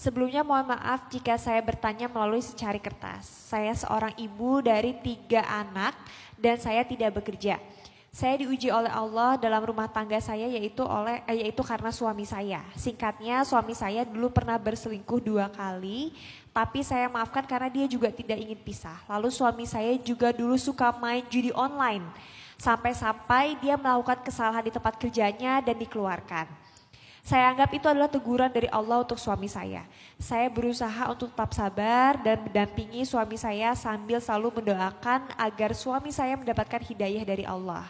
Sebelumnya mohon maaf jika saya bertanya melalui secari kertas. Saya seorang ibu dari 3 anak dan saya tidak bekerja. Saya diuji oleh Allah dalam rumah tangga saya yaitu karena suami saya. Singkatnya suami saya dulu pernah berselingkuh 2 kali, tapi saya maafkan karena dia juga tidak ingin pisah. Lalu suami saya juga dulu suka main judi online. Sampai-sampai dia melakukan kesalahan di tempat kerjanya dan dikeluarkan. Saya anggap itu adalah teguran dari Allah untuk suami saya. Saya berusaha untuk tetap sabar dan mendampingi suami saya sambil selalu mendoakan agar suami saya mendapatkan hidayah dari Allah.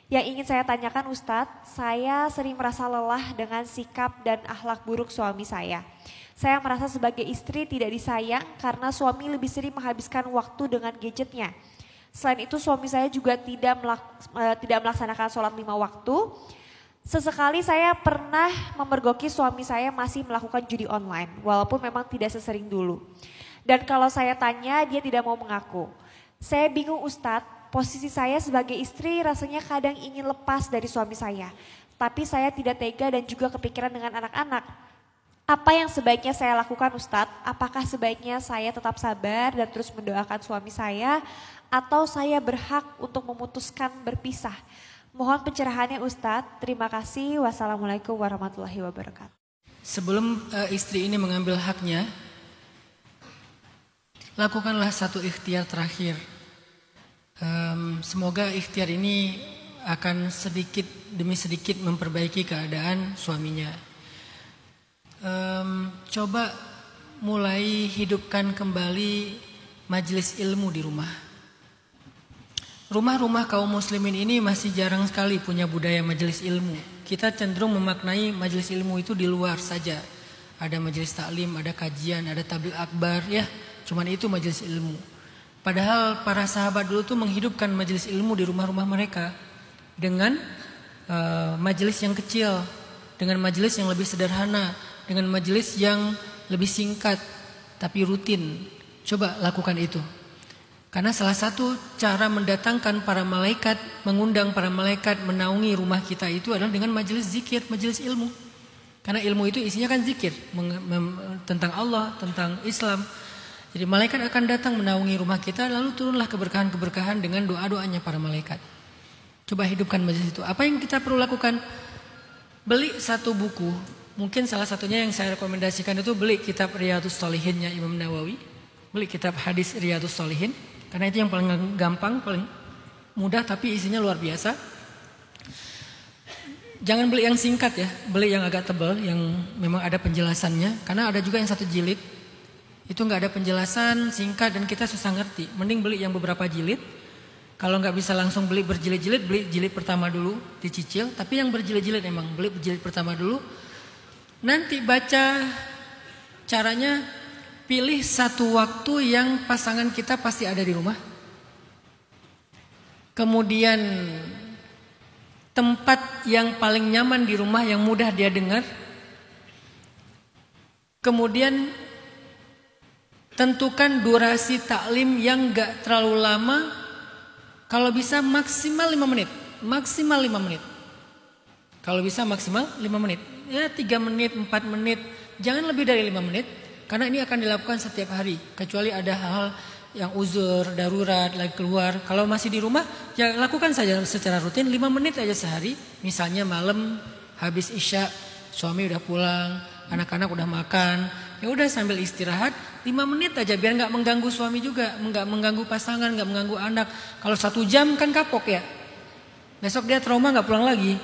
Yang ingin saya tanyakan Ustadz, saya sering merasa lelah dengan sikap dan akhlak buruk suami saya. Saya merasa sebagai istri tidak disayang karena suami lebih sering menghabiskan waktu dengan gadgetnya. Selain itu suami saya juga tidak melaksanakan sholat 5 waktu. Sesekali saya pernah memergoki suami saya masih melakukan judi online, walaupun memang tidak sesering dulu. Dan kalau saya tanya, dia tidak mau mengaku. Saya bingung Ustadz, posisi saya sebagai istri rasanya kadang ingin lepas dari suami saya. Tapi saya tidak tega dan juga kepikiran dengan anak-anak. Apa yang sebaiknya saya lakukan Ustadz? Apakah sebaiknya saya tetap sabar dan terus mendoakan suami saya, atau saya berhak untuk memutuskan berpisah? Mohon pencerahannya Ustadz. Terima kasih. Wassalamualaikum warahmatullahi wabarakatuh. Sebelum istri ini mengambil haknya, lakukanlah satu ikhtiar terakhir. Semoga ikhtiar ini akan sedikit demi sedikit memperbaiki keadaan suaminya. Coba mulai hidupkan kembali majelis ilmu di rumah. Rumah-rumah kaum muslimin ini masih jarang sekali punya budaya majelis ilmu. Kita cenderung memaknai majelis ilmu itu di luar saja. Ada majelis taklim, ada kajian, ada tabligh akbar, ya. Cuman itu majelis ilmu. Padahal para sahabat dulu tuh menghidupkan majelis ilmu di rumah-rumah mereka dengan majelis yang kecil, dengan majelis yang lebih sederhana, dengan majelis yang lebih singkat tapi rutin. Coba lakukan itu. Karena salah satu cara mendatangkan para malaikat, mengundang para malaikat menaungi rumah kita itu adalah dengan majelis zikir, majelis ilmu. Karena ilmu itu isinya kan zikir tentang Allah, tentang Islam. Jadi malaikat akan datang menaungi rumah kita, lalu turunlah keberkahan-keberkahan dengan doa-doanya para malaikat. Coba hidupkan majelis itu. Apa yang kita perlu lakukan? Beli satu buku. Mungkin salah satunya yang saya rekomendasikan itu beli kitab Riyadhus Shalihinnya Imam Nawawi. Beli kitab hadis Riyadhus Shalihin. Karena itu yang paling gampang, paling mudah tapi isinya luar biasa. Jangan beli yang singkat ya, beli yang agak tebal, yang memang ada penjelasannya. Karena ada juga yang 1 jilid, itu nggak ada penjelasan, singkat dan kita susah ngerti. Mending beli yang beberapa jilid. Kalau nggak bisa langsung beli berjilid-jilid, beli jilid pertama dulu, dicicil. Tapi yang berjilid-jilid emang beli jilid pertama dulu. Nanti baca caranya. Pilih satu waktu yang pasangan kita pasti ada di rumah. Kemudian tempat yang paling nyaman di rumah yang mudah dia dengar. Kemudian tentukan durasi taklim yang gak terlalu lama. Kalau bisa maksimal 5 menit. Maksimal 5 menit. Kalau bisa maksimal 5 menit. Ya 3 menit, 4 menit. Jangan lebih dari 5 menit. Karena ini akan dilakukan setiap hari. Kecuali ada hal yang uzur, darurat, lagi keluar. Kalau masih di rumah, ya lakukan saja secara rutin 5 menit aja sehari. Misalnya malam habis isya, suami udah pulang, anak-anak udah makan. Ya udah sambil istirahat 5 menit aja biar nggak mengganggu suami juga, nggak mengganggu pasangan, nggak mengganggu anak. Kalau 1 jam kan kapok ya. Besok dia trauma nggak pulang lagi.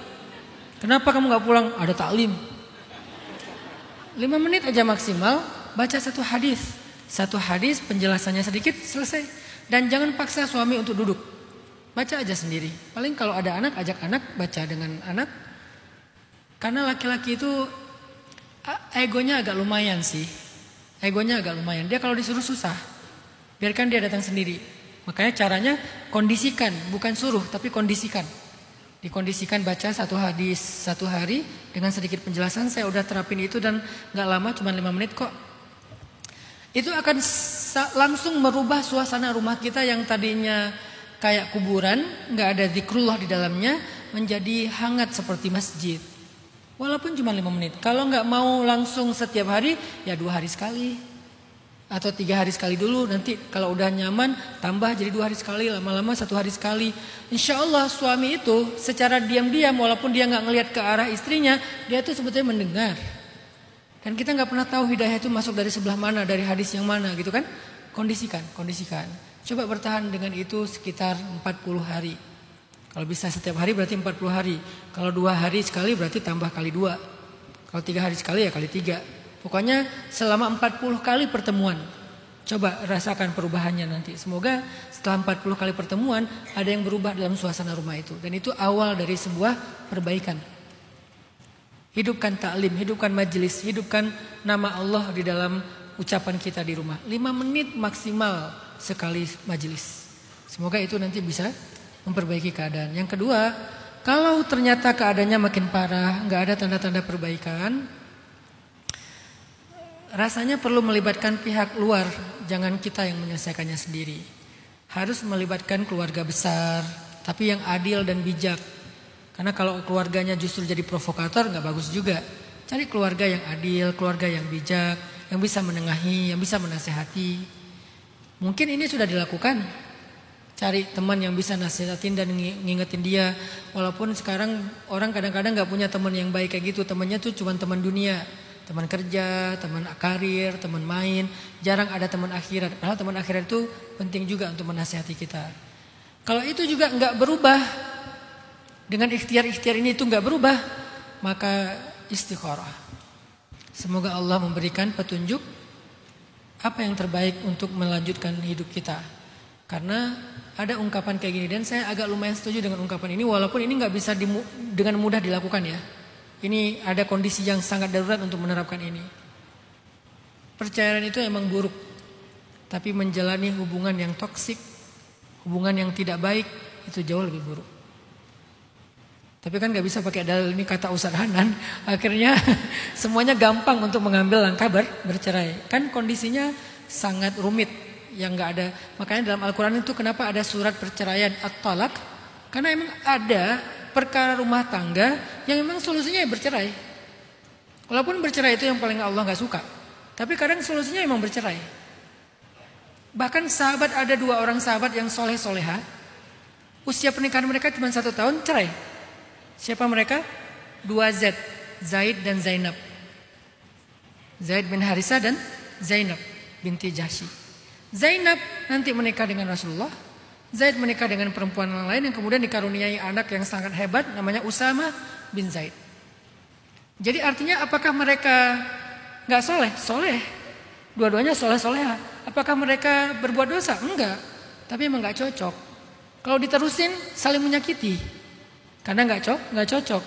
Kenapa kamu nggak pulang? Ada taklim. 5 menit aja maksimal. Baca 1 hadis. 1 hadis penjelasannya sedikit selesai. Dan jangan paksa suami untuk duduk. Baca aja sendiri. Paling kalau ada anak, ajak anak baca dengan anak. Karena laki-laki itu egonya agak lumayan sih. Egonya agak lumayan. Dia kalau disuruh susah. Biarkan dia datang sendiri. Makanya caranya kondisikan. Bukan suruh tapi kondisikan. Dikondisikan baca 1 hadis 1 hari. Dengan sedikit penjelasan. Saya udah terapin itu dan gak lama cuma 5 menit kok. Itu akan langsung merubah suasana rumah kita yang tadinya kayak kuburan, nggak ada zikrullah di dalamnya, menjadi hangat seperti masjid. Walaupun cuma 5 menit. Kalau nggak mau langsung setiap hari, ya 2 hari sekali. Atau 3 hari sekali dulu, nanti kalau udah nyaman tambah jadi 2 hari sekali, lama-lama 1 hari sekali. Insya Allah suami itu secara diam-diam walaupun dia nggak ngelihat ke arah istrinya, dia tuh sebetulnya mendengar. Dan kita nggak pernah tahu hidayah itu masuk dari sebelah mana, dari hadis yang mana gitu kan. Kondisikan. Coba bertahan dengan itu sekitar 40 hari. Kalau bisa setiap hari berarti 40 hari. Kalau 2 hari sekali berarti tambah kali 2. Kalau 3 hari sekali ya kali 3. Pokoknya selama 40 kali pertemuan. Coba rasakan perubahannya nanti. Semoga setelah 40 kali pertemuan ada yang berubah dalam suasana rumah itu. Dan itu awal dari sebuah perbaikan. Hidupkan taklim, hidupkan majelis, hidupkan nama Allah di dalam ucapan kita di rumah. 5 menit maksimal sekali majelis. Semoga itu nanti bisa memperbaiki keadaan. Yang kedua, kalau ternyata keadaannya makin parah, nggak ada tanda-tanda perbaikan, rasanya perlu melibatkan pihak luar, jangan kita yang menyelesaikannya sendiri. Harus melibatkan keluarga besar, tapi yang adil dan bijak. Karena kalau keluarganya justru jadi provokator nggak bagus juga. Cari keluarga yang adil, keluarga yang bijak, yang bisa menengahi, yang bisa menasehati. Mungkin ini sudah dilakukan. Cari teman yang bisa nasihatin dan ngingetin dia. Walaupun sekarang orang kadang-kadang nggak punya teman yang baik kayak gitu. Temannya tuh cuma teman dunia. Teman kerja, teman karir, teman main, jarang ada teman akhirat. Padahal teman akhirat itu penting juga untuk menasihati kita. Kalau itu juga nggak berubah, dengan ikhtiar-ikhtiar ini itu nggak berubah, maka istikharah. Semoga Allah memberikan petunjuk apa yang terbaik untuk melanjutkan hidup kita. Karena ada ungkapan kayak gini dan saya agak lumayan setuju dengan ungkapan ini, walaupun ini nggak bisa dengan mudah dilakukan ya. Ini ada kondisi yang sangat darurat untuk menerapkan ini. Perceraian itu emang buruk. Tapi menjalani hubungan yang toksik, hubungan yang tidak baik, itu jauh lebih buruk. Tapi kan gak bisa pakai dalil ini kata Ustaz Hanan. Akhirnya semuanya gampang untuk mengambil langkah bercerai. Kan kondisinya sangat rumit. Yang gak ada. Makanya dalam Al-Quran itu kenapa ada surat perceraian at-talaq? Karena emang ada perkara rumah tangga yang memang solusinya ya bercerai. Walaupun bercerai itu yang paling Allah gak suka. Tapi kadang solusinya memang bercerai. Bahkan sahabat, ada 2 orang sahabat yang soleh-soleha. Usia pernikahan mereka cuma 1 tahun cerai. Siapa mereka? 2 Z, Zaid dan Zainab. Zaid bin Harisah dan Zainab binti Jahsy. Zainab nanti menikah dengan Rasulullah. Zaid menikah dengan perempuan yang lain yang kemudian dikaruniai anak yang sangat hebat namanya Usama bin Zaid. Jadi artinya apakah mereka gak soleh? Soleh. Dua-duanya soleh-soleha. Apakah mereka berbuat dosa? Enggak. Tapi emang gak cocok. Kalau diterusin saling menyakiti. Karena gak cocok.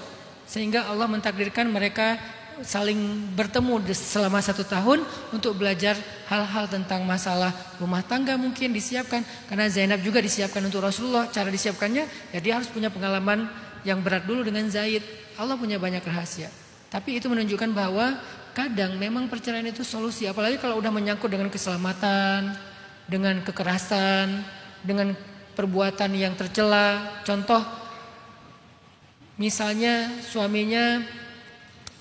Sehingga Allah mentakdirkan mereka saling bertemu selama 1 tahun untuk belajar hal-hal tentang masalah rumah tangga mungkin disiapkan. Karena Zainab juga disiapkan untuk Rasulullah. Cara disiapkannya ya dia harus punya pengalaman yang berat dulu dengan Zaid. Allah punya banyak rahasia. Tapi itu menunjukkan bahwa kadang memang perceraian itu solusi. Apalagi kalau udah menyangkut dengan keselamatan, dengan kekerasan, dengan perbuatan yang tercela. Contoh, misalnya suaminya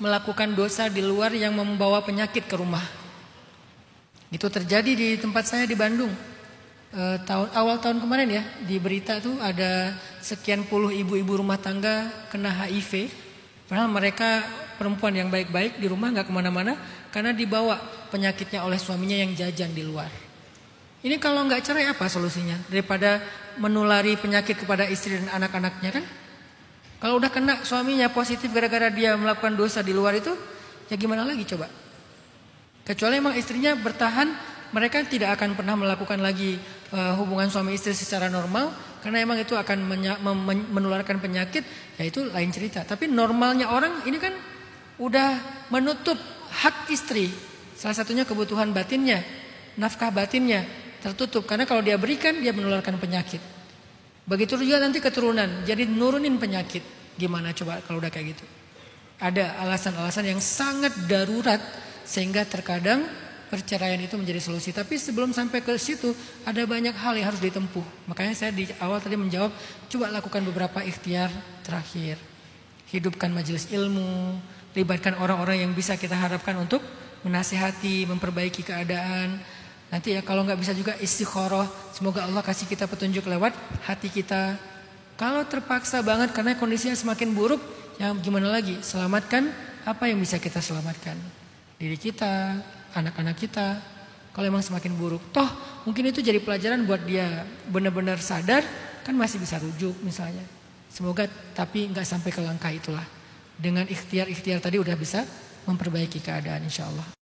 melakukan dosa di luar yang membawa penyakit ke rumah. Itu terjadi di tempat saya di Bandung. Awal tahun kemarin ya, di berita tuh ada sekian puluh ibu-ibu rumah tangga kena HIV. Padahal mereka perempuan yang baik-baik di rumah gak kemana-mana karena dibawa penyakitnya oleh suaminya yang jajan di luar. Ini kalau gak cerai apa solusinya? Daripada menulari penyakit kepada istri dan anak-anaknya kan? Kalau udah kena suaminya positif gara-gara dia melakukan dosa di luar itu, ya gimana lagi coba? Kecuali emang istrinya bertahan, mereka tidak akan pernah melakukan lagi hubungan suami istri secara normal, karena emang itu akan menularkan penyakit, ya itu lain cerita. Tapi normalnya orang ini kan udah menutup hak istri, salah satunya kebutuhan batinnya, nafkah batinnya tertutup, karena kalau dia berikan dia menularkan penyakit. Begitu juga nanti keturunan, jadi nurunin penyakit. Gimana coba kalau udah kayak gitu? Ada alasan-alasan yang sangat darurat sehingga terkadang perceraian itu menjadi solusi. Tapi sebelum sampai ke situ ada banyak hal yang harus ditempuh. Makanya saya di awal tadi menjawab, coba lakukan beberapa ikhtiar terakhir. Hidupkan majelis ilmu, libatkan orang-orang yang bisa kita harapkan untuk menasihati, memperbaiki keadaan. Nanti ya kalau nggak bisa juga istikharah, semoga Allah kasih kita petunjuk lewat hati kita. Kalau terpaksa banget karena kondisinya semakin buruk, ya gimana lagi? Selamatkan apa yang bisa kita selamatkan. Diri kita, anak-anak kita. Kalau emang semakin buruk, toh mungkin itu jadi pelajaran buat dia benar-benar sadar, kan masih bisa rujuk misalnya. Semoga tapi nggak sampai ke langkah itulah. Dengan ikhtiar-ikhtiar tadi udah bisa memperbaiki keadaan insya Allah.